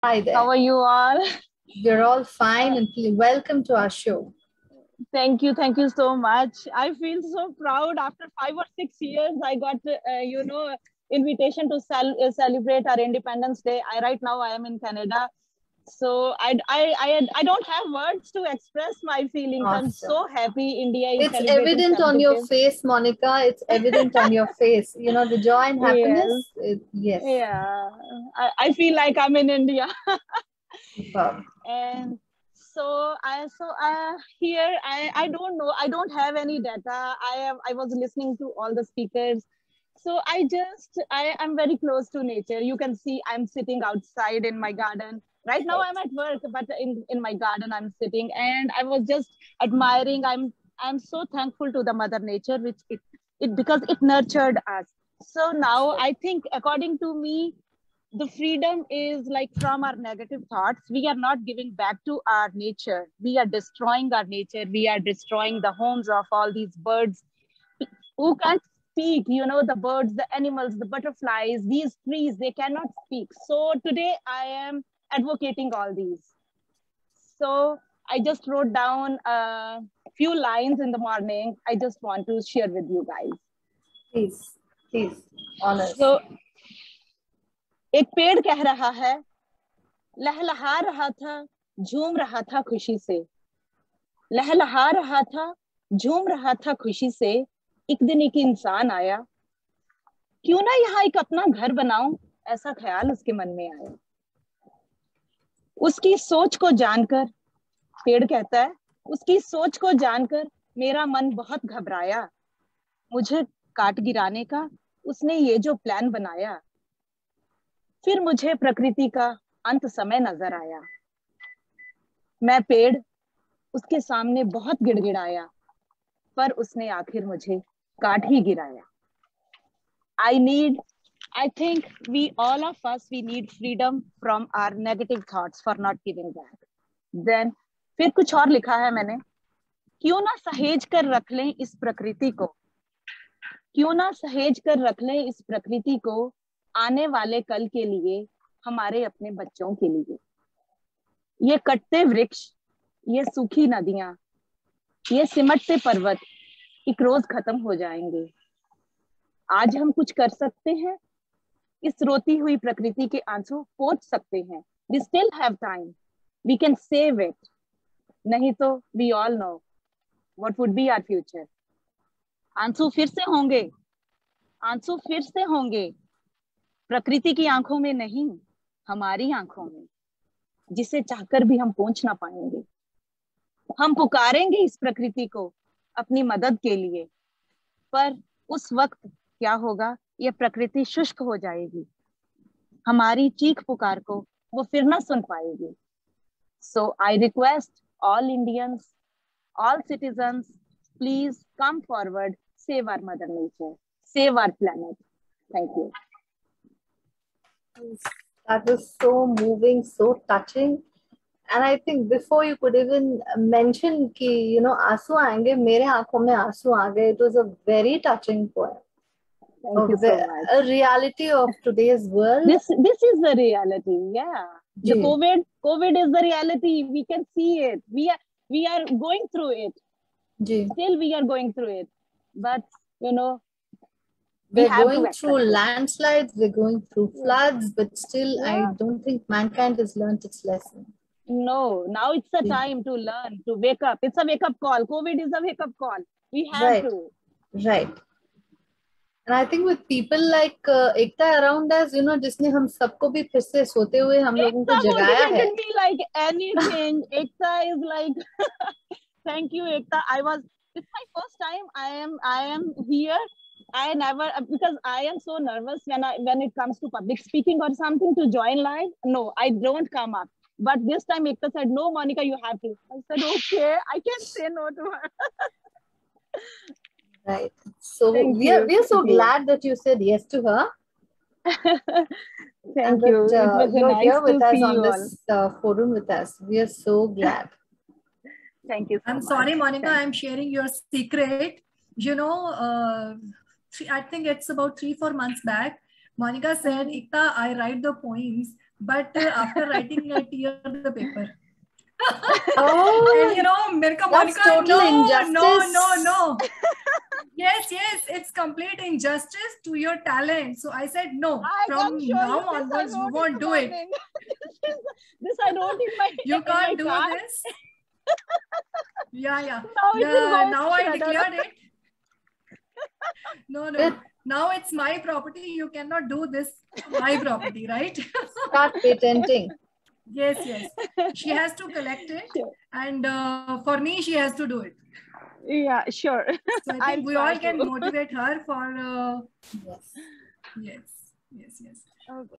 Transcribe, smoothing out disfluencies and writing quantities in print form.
Hi there. How are you all? We're all fine and welcome to our show. Thank you so much. I feel so proud. After 5 or 6 years, I got invitation to celebrate our Independence Day. Right now I am in Canada, so I don't have words to express my feelings. Awesome. I'm so happy India is It's celebrating evident on your 75th. face, Monica. It's evident on your face. You know, the joy and happiness. Yes. Yeah. I feel like I'm in India. Superb. And so here I don't know, I don't have any data. I was listening to all the speakers, so I'm very close to nature. You can see I'm sitting outside in my garden right now. I'm at work, but in my garden I'm sitting, and I was just admiring. I'm so thankful to the mother nature, which it because it nurtured us. So now I think, according to me, the freedom is like from our negative thoughts. We are not giving back to our nature. We are destroying our nature. We are destroying the homes of all these birds who can't speak. You know, the birds, the animals, the butterflies, these trees, they cannot speak. So today I am advocating all these. So I just wrote down a few lines in the morning. I just want to share with you guys. Please, honest. So, एक पेड़ कह रहा है, लहलहा रहा था, झूम रहा था खुशी से, लहलहा रहा था, झूम रहा था खुशी से। एक दिन एक इंसान आया, क्यों ना यहाँ एक अपना घर बनाऊं, ऐसा ख्याल उसके मन में आया। उसकी सोच को जानकर, पेड़ कहता है, उसकी सोच को जानकर मेरा मन बहुत घबराया। मुझे काट गिराने का उसने ये जो प्लान बनाया। फिर मुझे प्रकृति का अंत समय नजर आया। मैं पेड़ उसके सामने बहुत गिड़गिड़ाया, पर उसने आखिर मुझे काट ही गिराया। I think we all of us, we need freedom from our negative thoughts for not giving back. Then फिर कुछ और लिखा है मैंने, क्यों ना सहेज कर रख लें इस प्रकृति को, क्यों ना सहेज कर रख लें इस प्रकृति को, आने वाले कल के लिए, हमारे अपने बच्चों के लिए। ये कटते वृक्ष, ये सूखी नदियां, ये सिमटते पर्वत एक रोज खत्म हो जाएंगे। आज हम कुछ कर सकते हैं, इस रोती हुई प्रकृति के आंसू पोंछ सकते हैं। We still have time, we can save it. नहीं तो we all know what would be our future. आंसू फिर से होंगे, आंसू फिर से होंगे, प्रकृति की आंखों में नहीं, हमारी आंखों में, जिसे चाहकर भी हम पहुंच ना पाएंगे। हम पुकारेंगे इस प्रकृति को अपनी मदद के लिए, पर उस वक्त क्या होगा, ये प्रकृति शुष्क हो जाएगी। हमारी चीख पुकार को वो फिर ना सुन पाएगी। So I request all Indians, all citizens, please come forward, save our mother nature, save our planet. Thank you. That was so moving, so touching. And I think before you could even mention कि you know आंसू आएंगे, मेरे आंखों में आंसू आ गए. It was a very touching poem. Thank you so much. A reality of today's world. This is the reality. Yeah. The COVID is the reality. We can see it. We are going through it. Still we are going through it. But you know, we're going through landslides, we're going through floods, but still I don't think mankind has learned its lesson. No, now it's the time to learn, to wake up. It's a wake-up call. COVID is a wake-up call. We have to. Right. And I think with people like Ekta around us, you know, जिसने हम सबको भी फिर से सोते हुए हम लोगों को जगाया है. Ekta motivated me like anything. Ekta is like, thank you, Ekta. It's my first time I am here. I never, because I am so nervous when it comes to public speaking or something to join live. No, I don't come up. But this time Ekta said, no, Monica, you have to. I said, okay, I can't say no to her. Right. So we are so glad that you said yes to her. Thank you. You're here with us on this forum with us. We are so glad. Thank you. I'm sorry, Monica, I'm sharing your secret. You know, I think it's about 3-4 months back, Monica said, Ekta, I write the poems but after writing, I tear the paper. Oh, And you know, Mirka that's Monica, total injustice. no. Yes, it's complete injustice to your talent. So I said no. From now onwards, you won't do it. This I wrote in my. You can't do card. this. Yeah. Now I declared it. No. Now it's my property. You cannot do this. My property, right? Start patenting. Yes. She has to collect it, Sure. and for me, she has to do it. Yeah, sure. So I think we all can motivate her for. Yes. Yes. Okay.